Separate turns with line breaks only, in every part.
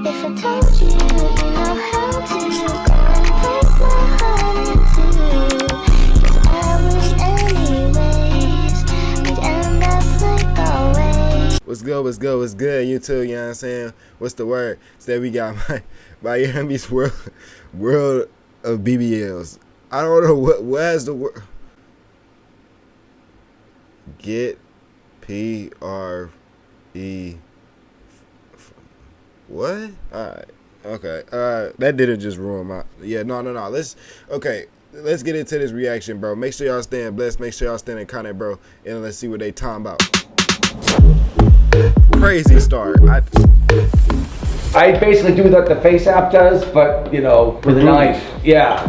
If I told you, you know how to go and break my heart in two. 'Cause I wish anyways, we'd end up like always.
What's good, what's good, what's good, YouTube, you know what I'm saying? What's the word? Today we got Miami's world of BBLs. I don't know what has the word. Get P-R-E. What? Alright. Okay. That didn't just ruin my... Yeah, no. Let's get into this reaction, bro. Make sure y'all staying blessed. Make sure y'all staying iconic, bro. And let's see what they talking about. Crazy start.
I basically do what the Face app does, but, you know, with a knife. Yeah.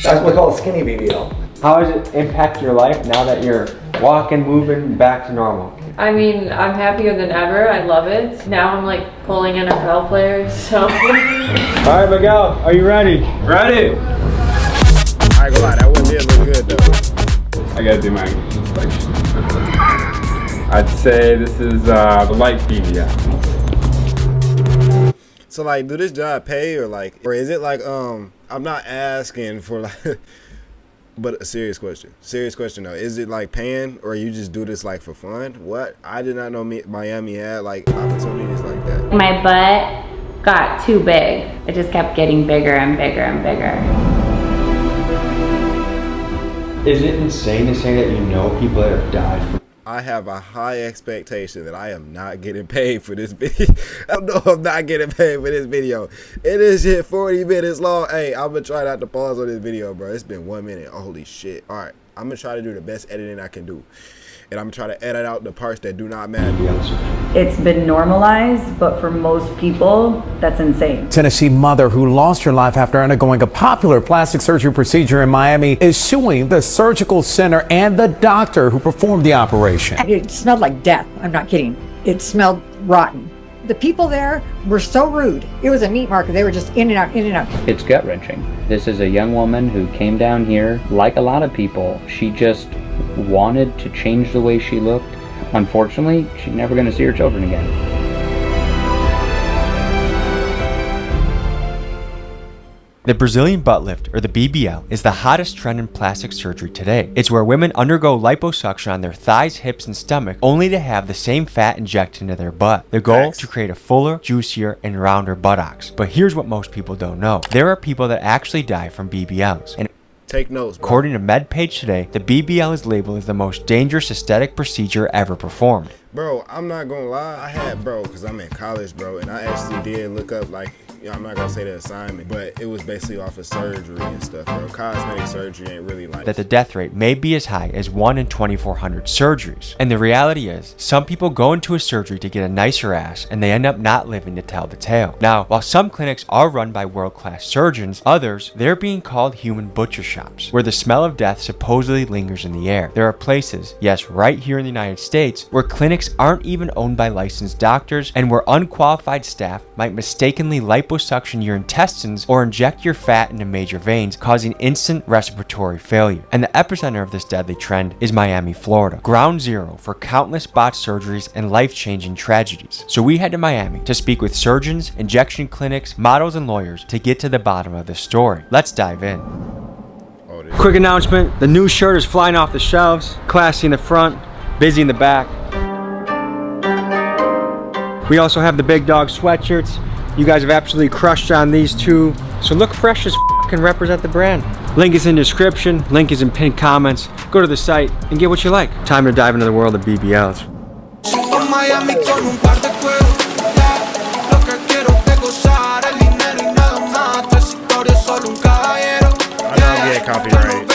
That's what we call a skinny BBL.
How does it impact your life now that you're walking, moving back to normal?
I mean, I'm happier than ever. I love it. Now I'm like pulling NFL players, so.
All right, Miguel, are you ready? Ready.
I ain't gonna lie, that one did look good though.
I gotta do my inspection. I'd say this is the light BBL.
So like, do this job pay or is it like I'm not asking for like. But a serious question though, is it like paying or you just do this like for fun? What? I did not know Miami had like opportunities like that.
My butt got too big. It just kept getting bigger and bigger and bigger.
Is it insane to say that you know people that have died from...
I have a high expectation that I am not getting paid for this video. I know I'm not getting paid for this video. It is shit 40 minutes long. Hey, I'm gonna try not to pause on this video, bro. It's been 1 minute. Holy shit. All right, I'm gonna try to do the best editing I can do. And I'm gonna try to edit out the parts that do not matter.
It's been normalized, but for most people, that's insane.
Tennessee mother who lost her life after undergoing a popular plastic surgery procedure in Miami is suing the surgical center and the doctor who performed the operation.
It smelled like death. I'm not kidding. It smelled rotten. The people there were so rude. It was a meat market. They were just in and out, in and out.
It's gut-wrenching. This is a young woman who came down here, like a lot of people. She just wanted to change the way she looked. Unfortunately, she's never going to see her children again.
The Brazilian butt lift, or the BBL, is the hottest trend in plastic surgery today. It's where women undergo liposuction on their thighs, hips, and stomach only to have the same fat injected into their butt. The goal? To create a fuller, juicier, and rounder buttocks. But here's what most people don't know. There are people that actually die from BBLs. And
take notes, bro.
According to MedPage today, the BBL is labeled as the most dangerous aesthetic procedure ever performed.
Bro, I'm not gonna lie. Because I'm in college, bro, and I actually did look up I'm not gonna say the assignment, but it was basically off of surgery and stuff, bro. Cosmetic surgery ain't really like
that the death rate may be as high as 1 in 2,400 surgeries. And the reality is, some people go into a surgery to get a nicer ass and they end up not living to tell the tale. Now, while some clinics are run by world-class surgeons, others, they're being called human butcher shops, where the smell of death supposedly lingers in the air. There are places, yes, right here in the United States, where clinics aren't even owned by licensed doctors and where unqualified staff might mistakenly liposuction your intestines or inject your fat into major veins, causing instant respiratory failure. And the epicenter of this deadly trend is Miami, Florida, ground zero for countless botched surgeries and life-changing tragedies. So we head to Miami to speak with surgeons, injection clinics, models, and lawyers to get to the bottom of this story. Let's dive in.
Quick announcement, the new shirt is flying off the shelves. Classy in the front, busy in the back. We also have the Big Dog sweatshirts. You guys have absolutely crushed on these two. So look fresh as f and represent the brand. Link is in the description, link is in pinned comments. Go to the site and get what you like. Time to dive into the world of BBLs.
copyright.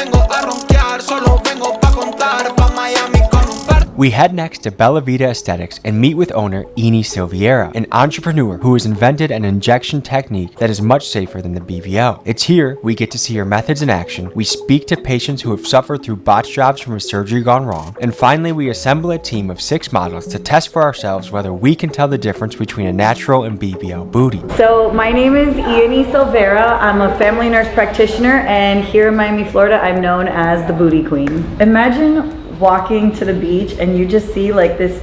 We head next to Bella Vita Aesthetics and meet with owner Eni Silveira, an entrepreneur who has invented an injection technique that is much safer than the BBL. It's here we get to see her methods in action, we speak to patients who have suffered through botched jobs from a surgery gone wrong, and finally we assemble a team of 6 models to test for ourselves whether we can tell the difference between a natural and BBL booty.
So my name is Eni Silveira. I'm a family nurse practitioner, and here in Miami, Florida, I'm known as the Booty Queen. Imagine walking to the beach and you just see like this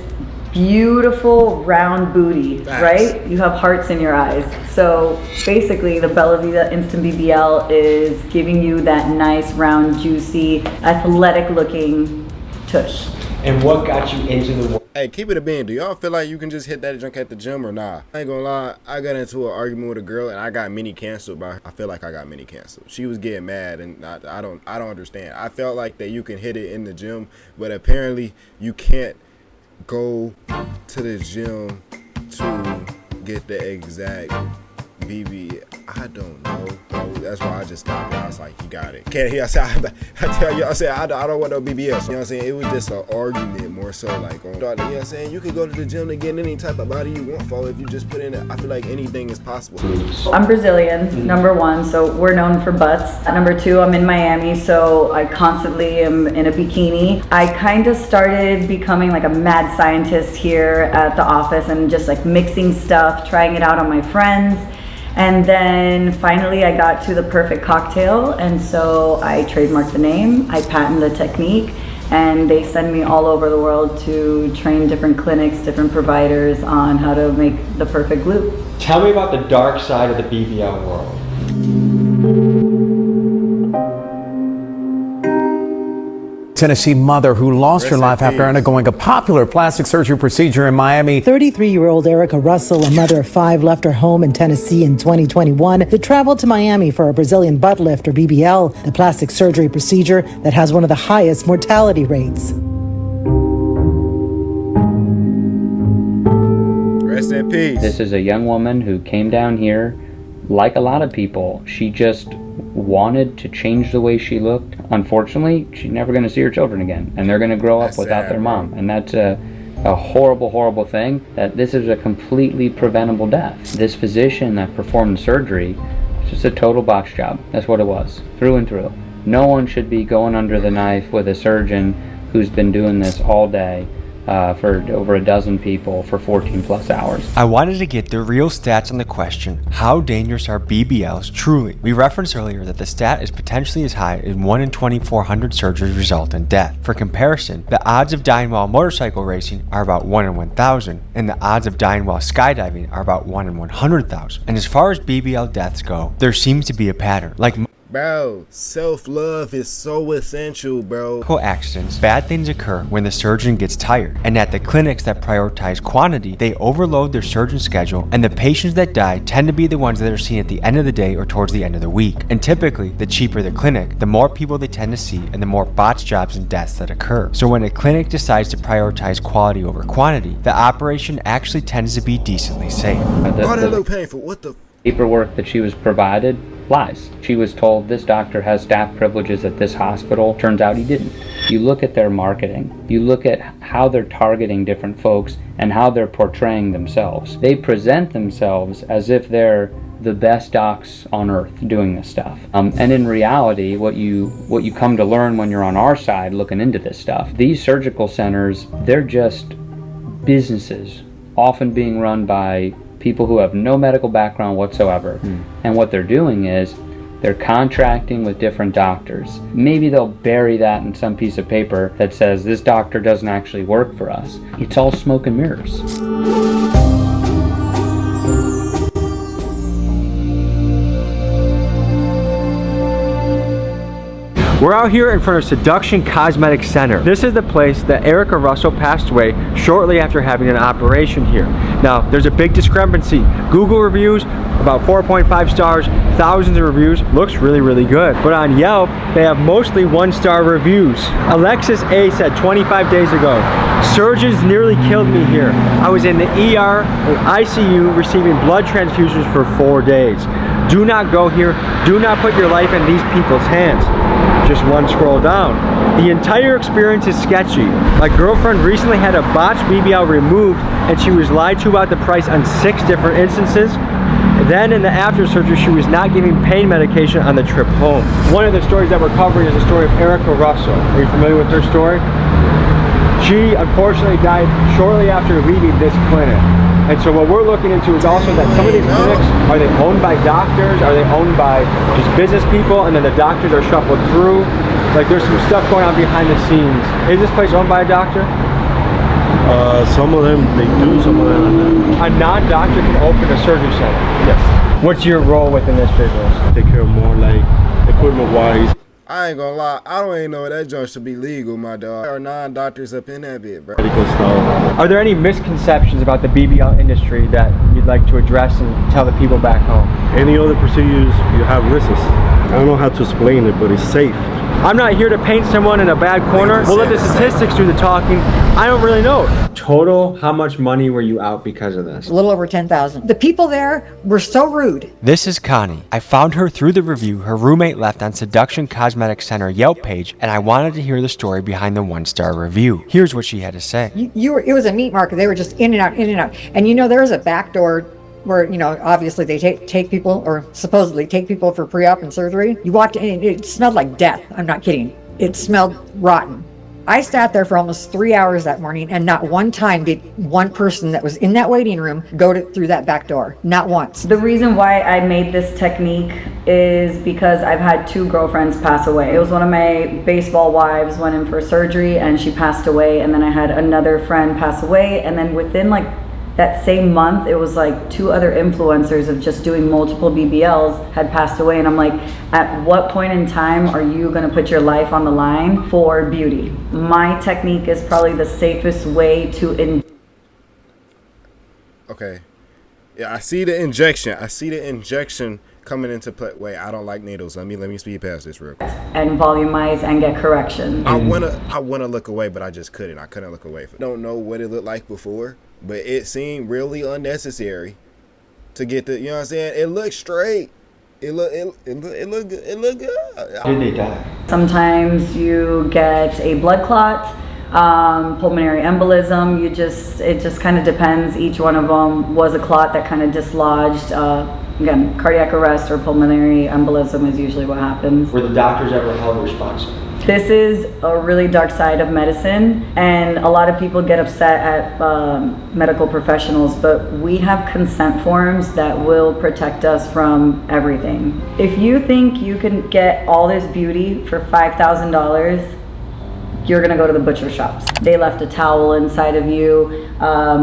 beautiful round booty, right? You have hearts in your eyes. So basically the Bella Vita Instant BBL is giving you that nice, round, juicy, athletic looking tush.
And what got you into the world?
Hey, keep it a bean. Do y'all feel like you can just hit that junk at the gym or nah? I ain't gonna lie, I got into an argument with a girl and I got mini canceled by her. I feel like I got mini canceled. She was getting mad and I don't understand. I felt like that you can hit it in the gym, but apparently you can't go to the gym to get the exact BB. I don't know, bro. That's why I just stopped. I was like, you got it. Can't hear. I tell you, I don't want no BBS. You know what I'm saying? It was just an argument more so like on, you know what I'm saying? You can go to the gym to get any type of body you want for if you just put in it. I feel like anything is possible.
I'm Brazilian, number one, so we're known for butts. Number two, I'm in Miami, so I constantly am in a bikini. I kind of started becoming like a mad scientist here at the office and just like mixing stuff, trying it out on my friends. And then finally I got to the perfect cocktail, and so I trademarked the name, I patented the technique, and they send me all over the world to train different clinics, different providers on how to make the perfect glue.
Tell me about the dark side of the BBL world.
Tennessee mother who lost her life after undergoing a popular plastic surgery procedure in Miami.
33-year-old Erica Russell, a mother of 5, left her home in Tennessee in 2021 to travel to Miami for a Brazilian butt lift, or BBL, the plastic surgery procedure that has one of the highest mortality rates.
Rest in peace.
This is a young woman who came down here, like a lot of people. She just wanted to change the way she looked. Unfortunately, she's never going to see her children again, and they're going to grow up without their mom. And that's a horrible, horrible thing. That this is a completely preventable death. This physician that performed the surgery, it's just a total box job. That's what it was, through and through. No one should be going under the knife with a surgeon who's been doing this all day. For over a dozen people for 14 plus hours.
I wanted to get the real stats on the question, how dangerous are BBLs truly? We referenced earlier that the stat is potentially as high as 1 in 2,400 surgeries result in death. For comparison, the odds of dying while motorcycle racing are about 1 in 1,000, and the odds of dying while skydiving are about 1 in 100,000. And as far as BBL deaths go, there seems to be a pattern. Like
bro, self-love is so essential, bro.
Accidents, bad things occur when the surgeon gets tired, and at the clinics that prioritize quantity, they overload their surgeon schedule, and the patients that die tend to be the ones that are seen at the end of the day or towards the end of the week. And typically, the cheaper the clinic, the more people they tend to see and the more botched jobs and deaths that occur. So when a clinic decides to prioritize quality over quantity, the operation actually tends to be decently safe.
Oh, that look painful. What the
paperwork that she was provided lies. She was told this doctor has staff privileges at this hospital. Turns out he didn't. You look at their marketing. You look at how they're targeting different folks and how they're portraying themselves. They present themselves as if they're the best docs on earth doing this stuff. And in reality, what you come to learn when you're on our side looking into this stuff, these surgical centers, they're just businesses, often being run by people who have no medical background whatsoever. And what they're doing is they're contracting with different doctors. Maybe they'll bury that in some piece of paper that says this doctor doesn't actually work for us. It's all smoke and mirrors.
We're out here in front of Seduction Cosmetic Center. This is the place that Erica Russell passed away shortly after having an operation here. Now, there's a big discrepancy. Google reviews, about 4.5 stars, thousands of reviews, looks really, really good. But on Yelp, they have mostly 1-star reviews. Alexis A said 25 days ago, surgeons nearly killed me here. I was in the ER or ICU receiving blood transfusions for 4 days. Do not go here. Do not put your life in these people's hands. Just one scroll down. The entire experience is sketchy. My girlfriend recently had a botched BBL removed and she was lied to about the price on 6 different instances. Then in the after surgery, she was not giving pain medication on the trip home. One of the stories that we're covering is the story of Erica Russell. Are you familiar with her story? She unfortunately died shortly after leaving this clinic. And so what we're looking into is also that some of these clinics, are they owned by doctors? Are they owned by just business people? And then the doctors are shuffled through? Like there's some stuff going on behind the scenes. Is this place owned by a doctor?
Some of them they do, some of them not.
A non-doctor can open a surgery center.
Yes.
What's your role within this business?
Take care of more like equipment-wise.
I ain't gonna lie, I don't even know that joint should be legal, my dog. There are non-doctors up in that bit, bro.
Medical stuff.
Are there any misconceptions about the BBL industry that you'd like to address and tell the people back home?
Any other procedures, you have risks. I don't know how to explain it, but it's safe.
I'm not here to paint someone in a bad corner. We'll let the statistics do the talking. I don't really know. Total, how much money were you out because of this?
A little over 10,000. The people there were so rude.
This is Connie. I found her through the review her roommate left on Seduction Cosmetic Center Yelp page, and I wanted to hear the story behind the 1-star review. Here's what she had to say.
It was a meat market. They were just in and out, in and out. And you know, there was a back door where, you know, obviously they take people, or supposedly take people for pre-op and surgery. You walked in, it smelled like death. I'm not kidding. It smelled rotten. I sat there for almost 3 hours that morning, and not one time did one person that was in that waiting room go through that back door. Not once.
The reason why I made this technique is because I've had 2 girlfriends pass away. It was one of my baseball wives went in for surgery and she passed away, and then I had another friend pass away, and then within like that same month, it was like 2 other influencers of just doing multiple BBLs had passed away. And I'm like, at what point in time are you gonna put your life on the line for beauty? My technique is probably the safest way to
Okay. Yeah, I see the injection. I see the injection coming into play. Wait, I don't like needles. Let me speed past this real quick.
and volumize and get correction.
I wanna look away, but I just couldn't. I couldn't look away. Don't know what it looked like before, but it seemed really unnecessary to get the, you know what I'm saying? It looked straight. It looked good.
How did they die?
Sometimes you get a blood clot, pulmonary embolism. It just kind of depends. Each one of them was a clot that kind of dislodged. Again, cardiac arrest or pulmonary embolism is usually what happens.
Were the doctors ever held responsible?
This is a really dark side of medicine, and a lot of people get upset at medical professionals, but we have consent forms that will protect us from everything. If you think you can get all this beauty for $5,000, you're gonna go to the butcher shops. They left a towel inside of you,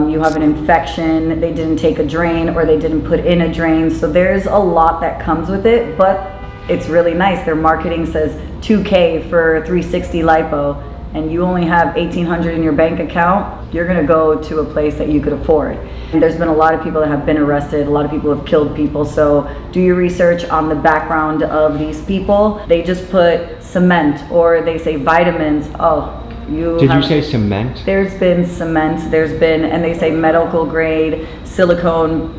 you have an infection, they didn't take a drain, or they didn't put in a drain. So there's a lot that comes with it, but it's really nice. Their marketing says $2K for 360 lipo, and you only have $1,800 in your bank account. You're gonna go to a place that you could afford. And there's been a lot of people that have been arrested, a lot of people have killed people, so do your research on the background of these people. They just put cement, or they say vitamins.
Did you say cement?
There's been cement, and they say medical grade silicone.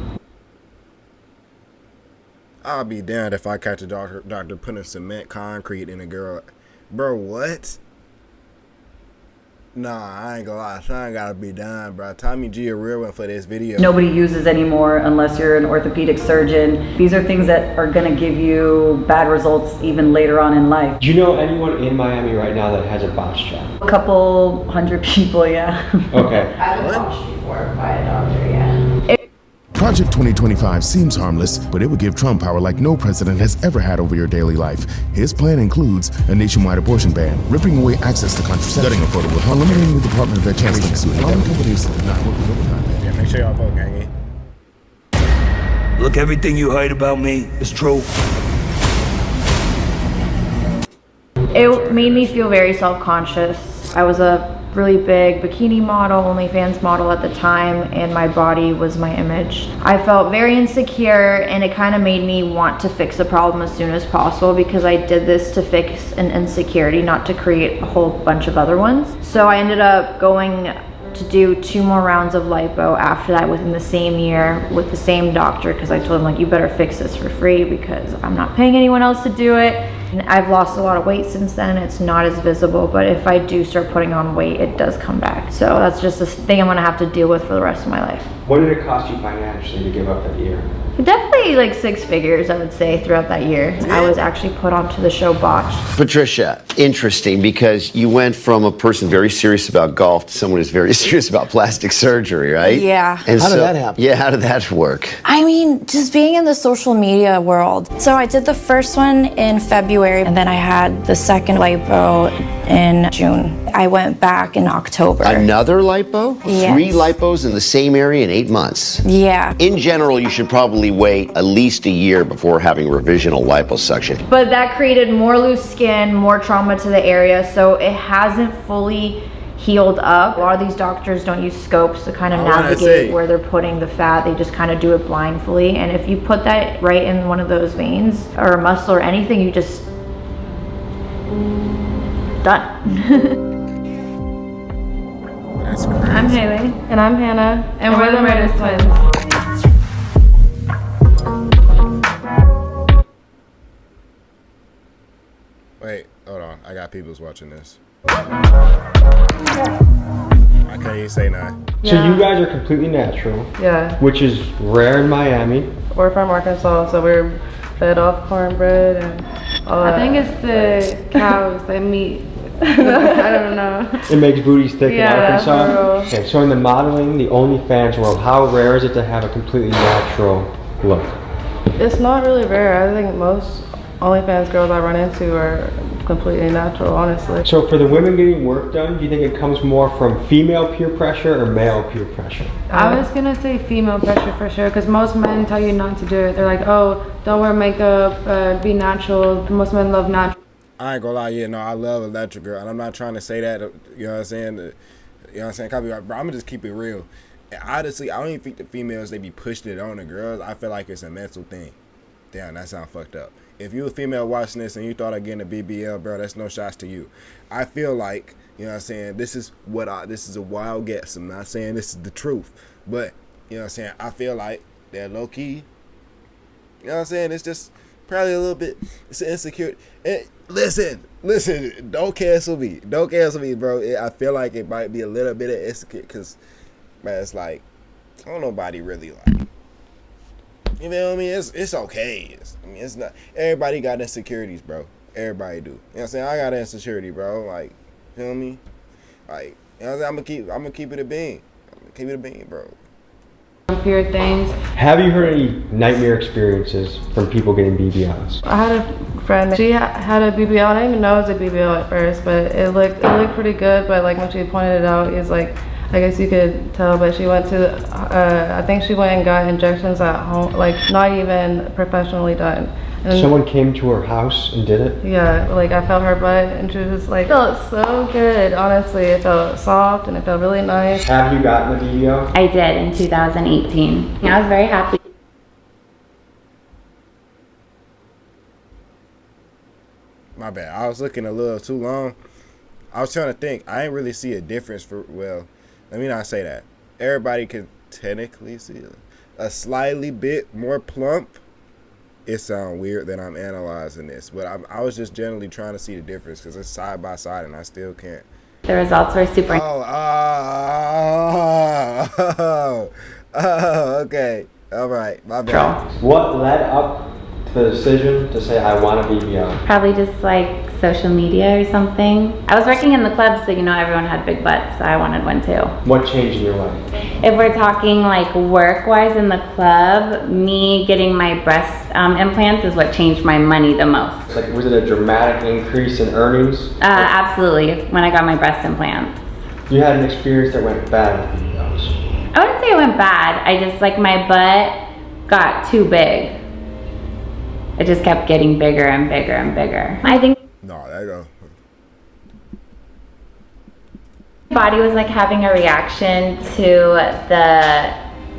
I'll be damned if I catch a doctor putting cement concrete in a girl. Bro, what? Nah, I ain't gonna lie. Son gotta be done, bro. Tommy G a real one for this video.
Nobody uses anymore unless you're an orthopedic surgeon. These are things that are gonna give you bad results even later on in life.
Do you know anyone in Miami right now that has a botch job?
A couple hundred people, yeah.
Okay.
I've been watched before by a doctor, yeah.
Project 2025 seems harmless, but it would give Trump power like no president has ever had over your daily life. His plan includes a nationwide abortion ban, ripping away access to contraception, gutting affordable health, eliminating the Department of Education, allowing companies not working overtime.
Yeah, make sure y'all vote, gang.
Look, everything you heard about me is true.
It made me feel very self-conscious. I was a really big bikini model, OnlyFans model at the time, and my body was my image. I felt very insecure, and it kind of made me want to fix the problem as soon as possible, because I did this to fix an insecurity, not to create a whole bunch of other ones. So I ended up going to do 2 more rounds of lipo after that within the same year with the same doctor, because I told him, like, you better fix this for free because I'm not paying anyone else to do it. And I've lost a lot of weight since then. It's not as visible, but if I do start putting on weight, it does come back. So that's just a thing I'm gonna have to deal with for the rest of my life.
What did it cost you financially to give up that year?
Definitely like 6 figures, I would say, throughout that year. I was actually put onto the show Botched.
Patricia, interesting, because you went from a person very serious about golf to someone who's very serious about plastic surgery, right?
Yeah.
And
How did that happen?
Yeah, how did that work?
I mean, just being in the social media world. So I did the first one in February
February, and then I had the second lipo in June. I went back in October.
Another lipo?
Yes.
3 lipos in the same area in 8 months.
Yeah.
In general, you should probably wait at least a year before having revisional liposuction.
But that created more loose skin, more trauma to the area, so it hasn't fully healed up. A lot of these doctors don't use scopes to kind of navigate where they're putting the fat. They just kind of do it blindly, and if you put that right in one of those veins or a muscle or anything, you just done.
That's crazy.
I'm Haley. And I'm Hannah. And we're the Murders Twins.
Wait, hold on. I got people's watching this. I can't even say nothing.
So you guys are completely natural.
Yeah.
Which is rare in Miami.
We're from Arkansas, so we're fed off cornbread and all that. I think it's the cows that meat. I don't know.
It makes booties thick in Arkansas.
For real.
Okay, so in the modeling, the OnlyFans world, how rare is it to have a completely natural look?
It's not really rare. I think most OnlyFans girls I run into are completely natural, honestly.
So for the women getting work done, do you think it comes more from female peer pressure or male peer pressure?
I was gonna say female pressure for sure, because most men tell you not to do it. They're like, oh, don't wear makeup, be natural. Most men love natural.
I ain't gonna lie, yeah, no, I love electric girl, and I'm not trying to say that, you know what I'm saying? You know what I'm saying? Copyright, bro, I'm gonna just keep it real. And honestly, I don't even think the females, they be pushing it on the girls. I feel like it's a mental thing. Damn, that sound fucked up. If you a female watching this and you thought of getting a BBL, bro, that's no shots to you. I feel like, you know what I'm saying, this is a wild guess. I'm not saying this is the truth, but, you know what I'm saying, I feel like they're low key, you know what I'm saying, it's just probably a little bit, it's insecure. And listen, don't cancel me, bro. I feel like it might be a little bit of insecure, because, man, it's like, don't nobody really like, you know what I mean? It's okay. It's not. Everybody got insecurities, bro. Everybody do. You know what I'm saying? I got insecurity, bro. Like, you know what I mean? Like, you know what I'm saying? I'm gonna keep it a bean. Bro.
Pure things.
Have you heard any nightmare experiences from people getting BBLs?
I had a friend. She had a BBL. I didn't even know it was a BBL at first, but it looked pretty good. But like when she pointed it out, it was like, I guess you could tell, but she went to, I think she went and got injections at home, like not even professionally done. And
someone came to her house and did it?
Yeah, like I felt her butt and she was just like, it felt so good, honestly. It felt soft and it felt really nice.
Have you gotten a BBL?
I did in 2018. I was very happy.
My bad. I was looking a little too long. I was trying to think. I didn't really see a difference let me not say that. Everybody can technically see a slightly bit more plump. It sounds weird that I'm analyzing this, but I was just generally trying to see the difference because it's side by side and I still can't.
The results were super.
Okay. All right. My bad.
What led up to the decision to say I want a BBL?
Probably just like social media or something. I was working in the club, so everyone had big butts, so I wanted one too.
What changed in your life?
If we're talking like work-wise in the club, me getting my breast implants is what changed my money the most.
Like, was it a dramatic increase in earnings?
Absolutely, when I got my breast implants.
You had an experience that went bad with BBLs?
I wouldn't say it went bad. I just, like, my butt got too big. It just kept getting bigger and bigger and bigger. I think body was like having a reaction to the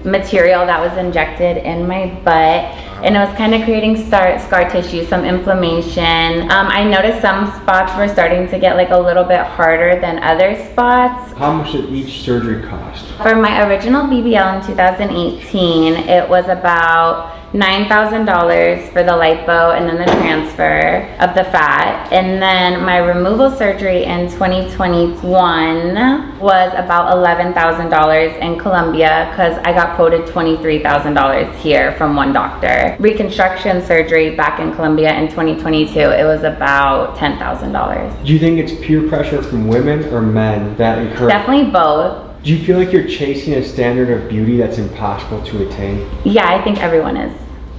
material that was injected in my butt, and it was kind of creating scar tissue, some inflammation. I noticed some spots were starting to get like a little bit harder than other spots.
How much did each surgery cost?
For my original BBL in 2018, it was about $9,000 for the lipo and then the transfer of the fat. And then my removal surgery in 2021 was about $11,000 in Colombia because I got quoted $23,000 here from one doctor. Reconstruction surgery back in Colombia in 2022, it was about $10,000.
Do you think it's peer pressure from women or men that encourage?
Definitely both.
Do you feel like you're chasing a standard of beauty that's impossible to attain?
Yeah, I think everyone is.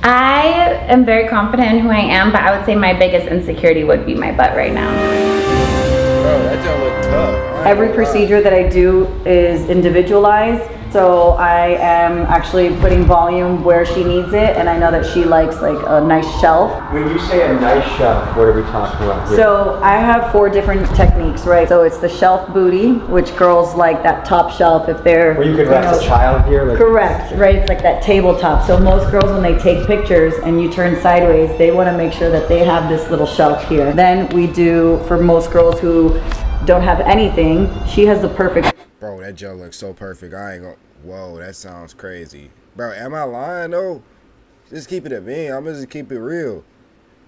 I am very confident in who I am, but I would say my biggest insecurity would be my butt right now.
Bro, that don't look tough.
Every procedure that I do is individualized. So I am actually putting volume where she needs it, and I know that she likes like a nice shelf.
When you say a nice shelf, what are we talking about here?
So I have 4 different techniques, right? So it's the shelf booty, which girls like that top shelf if they're...
Where you could rest a child here? Like...
Correct, right? It's like that tabletop. So most girls, when they take pictures and you turn sideways, they want to make sure that they have this little shelf here. Then we do, for most girls who don't have anything, she has the perfect...
Bro, that joke looks so perfect. I ain't gonna... Whoa, that sounds crazy. Bro, am I lying though? Just keep it at me. I'm gonna just keep it real.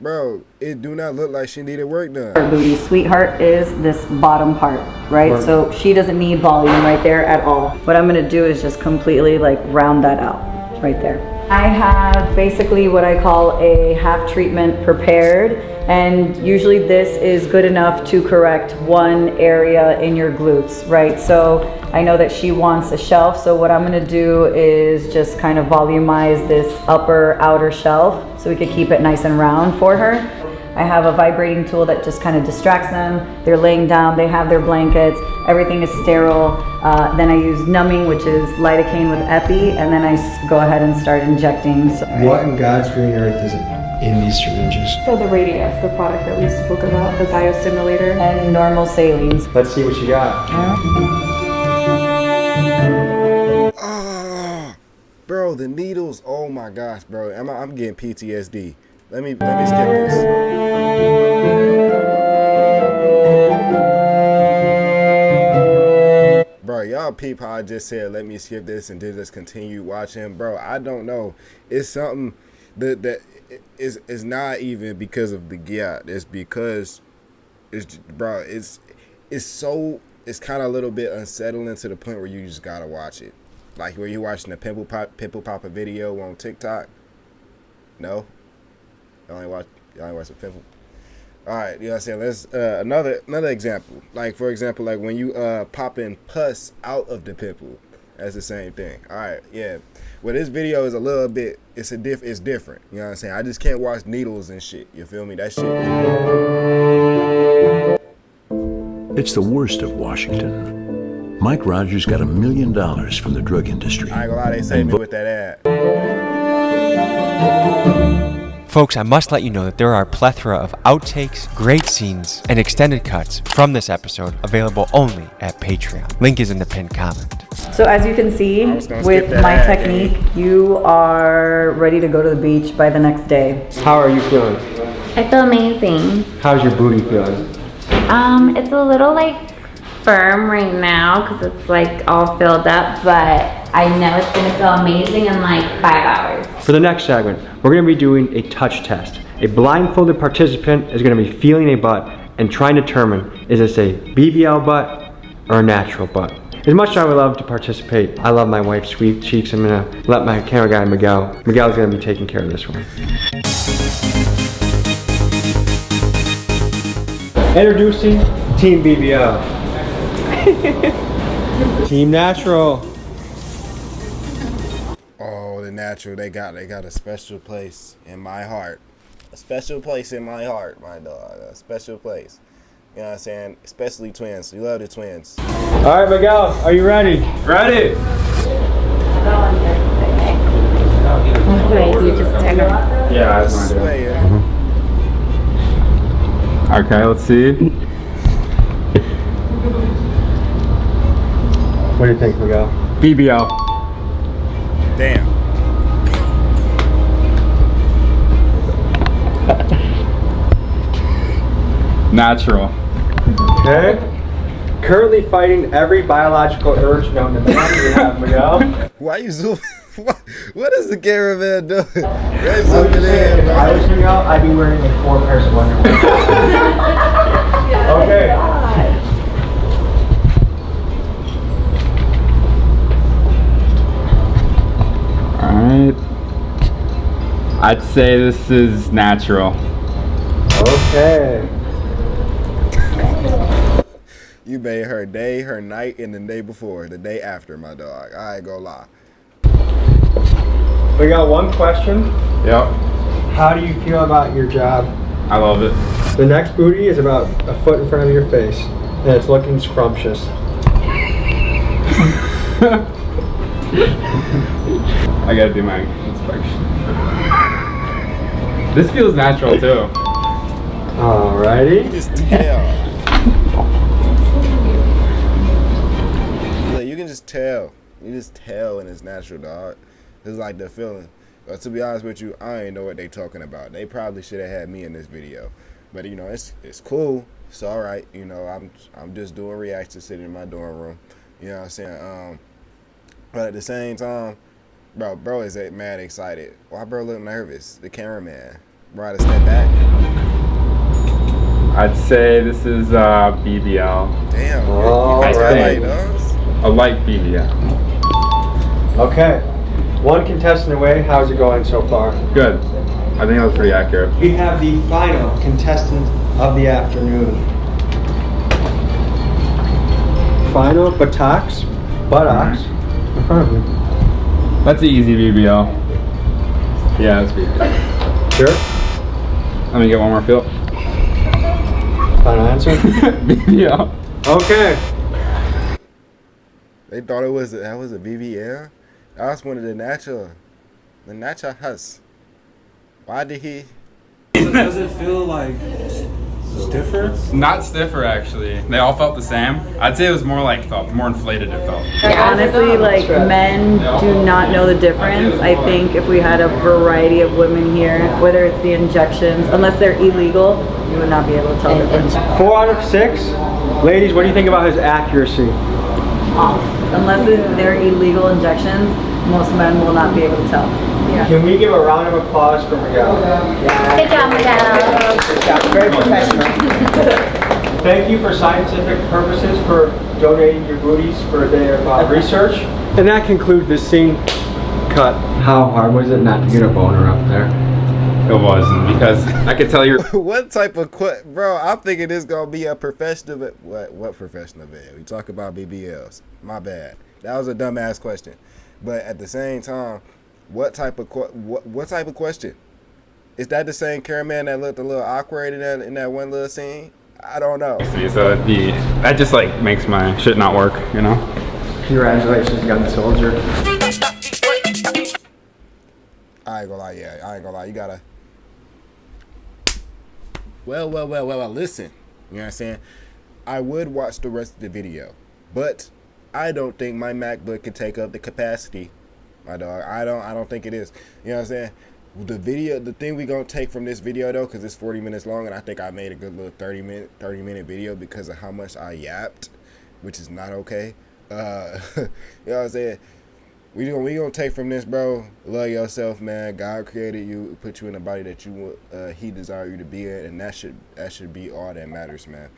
Bro, it do not look like she needed work done.
Her booty sweetheart is this bottom part, right? So she doesn't need volume right there at all. What I'm gonna do is just completely like round that out right there. I have basically what I call a half treatment prepared, and usually this is good enough to correct one area in your glutes, right? So I know that she wants a shelf, so what I'm gonna do is just kind of volumize this upper outer shelf so we could keep it nice and round for her. I have a vibrating tool that just kind of distracts them. They're laying down, they have their blankets, everything is sterile. Then I use numbing, which is lidocaine with epi, and then I go ahead and start injecting. So,
what in God's green earth is in these syringes?
So the Radius, the product that we spoke about, the biostimulator.
And normal salines.
Let's see what you got.
Bro, the needles, oh my gosh, bro. I'm getting PTSD. Let me skip this. Bro, y'all peep how I just said let me skip this and did just continue watching. Bro, I don't know. It's something that is not even because of the gyat. It's because it's bro, it's kind of a little bit unsettling to the point where you just gotta watch it. Like when you're watching a pimple popper video on TikTok. No? You only watch the pimple. All right, you know what I'm saying? Let's another example. Like for example, like when you popping pus out of the pimple, that's the same thing. All right, yeah. Well, this video is a little bit. It's different. You know what I'm saying? I just can't watch needles and shit. You feel me? That shit.
It's the worst of Washington. Mike Rogers got $1 million from the drug industry.
I ain't gonna lie, they saved me with that ad.
Folks, I must let you know that there are a plethora of outtakes, great scenes, and extended cuts from this episode available only at Patreon. Link is in the pinned comment.
So as you can see, with my technique, you are ready to go to the beach by the next day.
How are you feeling?
I feel amazing.
How's your booty feeling?
It's a little like firm right now because it's like all filled up, but I know it's gonna feel amazing in like 5 hours.
For the next segment, we're gonna be doing a touch test. A blindfolded participant is gonna be feeling a butt and trying to determine, is this a BBL butt or a natural butt? As much as I would love to participate, I love my wife's sweet cheeks. I'm gonna let my camera guy, Miguel's gonna be taking care of this one. Introducing Team BBL. Team Natural.
Oh, the natural, they got a special place in my heart. A special place in my heart, my dog. A special place. You know what I'm saying? Especially twins. We love the twins.
All right, Miguel, are you ready? Ready.
Wait, you just turn around.
Yeah, that's my idea. Okay, let's see.
What do you think, Miguel?
BBL.
Damn.
Natural.
Okay. Currently fighting every biological urge known to man. We have Miguel.
Why you zooming? What is the cameraman doing? They're zooming in,
If I was Miguel, I'd be wearing like 4 pairs of underwear. Okay.
Alright. I'd say this is natural.
Okay.
You made her day, her night, and the day before, the day after, my dog. I ain't gonna lie.
We got one question.
Yep.
How do you feel about your job?
I love it.
The next booty is about a foot in front of your face, and it's looking scrumptious.
I gotta do my inspection. This feels natural too.
Alrighty.
You just tell. Look, you can just tell. You just tell when it's natural, dog. It's like the feeling. But to be honest with you, I ain't know what they talking about. They probably should have had me in this video. But you know, it's cool. It's all right. You know, I'm just doing reactions sitting in my dorm room. You know what I'm saying? But at the same time, bro is mad excited. Why bro look nervous? The cameraman. Bro, to step back.
I'd say this is BBL.
Damn.
I think a light BBL.
Okay. One contestant away. How's it going so far?
Good. I think that was pretty accurate.
We have the final contestant of the afternoon. Final buttocks in front of you.
That's an easy BBL. Yeah, that's BBL.
Sure?
Let me get one more feel.
Final answer?
BBL.
Okay.
They thought that was a BBL? That was one of the natural hus. Why did he?
Does it feel like stiffer?
Not stiffer, actually. They all felt the same. I'd say it was more like more inflated. It felt.
Honestly, like men do not know the difference. I think if we had a variety of women here, whether it's the injections, unless they're illegal, you would not be able to tell the difference.
4 out of 6. Ladies, what do you think about his accuracy?
Off. Unless they're illegal injections, most men will not be able to tell. Yeah.
Can we give a round of applause for Miguel?
Good job, Miguel.
Good job. Very professional. Thank you for scientific purposes for donating your booties for a day of research. And that concludes the scene cut. How hard was it not to get a boner up there?
It wasn't, because I could tell you're.
What type of bro? I'm thinking this gonna be a professional. What professional bed? We talk about BBLs. My bad. That was a dumbass question. But at the same time, what type of question? Is that the same cameraman that looked a little awkward in that one little scene? I don't know.
So that just like makes my shit not work, you know.
Congratulations, young soldier.
I ain't gonna lie. Yeah, I ain't gonna lie. You gotta. Well, listen. You know what I'm saying? I would watch the rest of the video, but I don't think my MacBook can take up the capacity. My dog, I don't think it is. You know what I'm saying? The thing we gonna take from this video though, because it's 40 minutes long, and I think I made a good little 30 minute video because of how much I yapped, which is not okay. You know what I'm saying? We gonna take from this, bro. Love yourself, man. God created you, put you in the body that He desired you to be in, and that should be all that matters, man.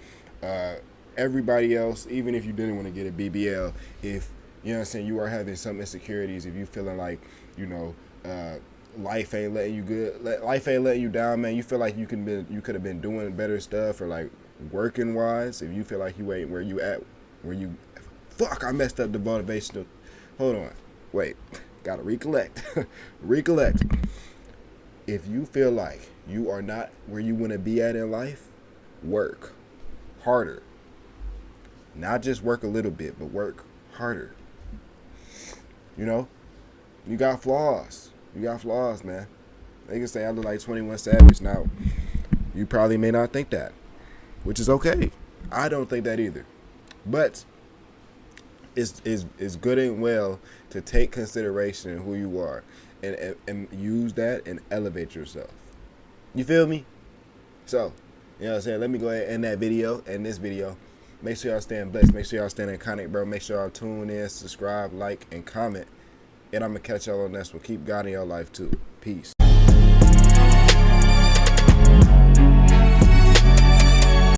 Everybody else, even if you didn't want to get a BBL, if you know what I'm saying, you are having some insecurities, if you feeling like, you know, life ain't letting you life ain't letting you down, man. You feel like you could have been doing better stuff, or like working wise. If you feel like you ain't where you at, fuck, I messed up the motivational. Hold on. Wait, gotta recollect. Recollect. If you feel like you are not where you want to be at in life, work harder. Not just work a little bit, but work harder. You know, you got flaws. You got flaws, man. They can say I look like 21 Savage. Now, you probably may not think that, which is okay. I don't think that either. But it's good and well to take consideration in who you are and use that and elevate yourself. You feel me? So, you know what I'm saying? Let me go ahead and end this video. Make sure y'all staying blessed. Make sure y'all staying iconic, bro. Make sure y'all tune in, subscribe, like, and comment. And I'm going to catch y'all on the next one. Keep God in your life, too. Peace.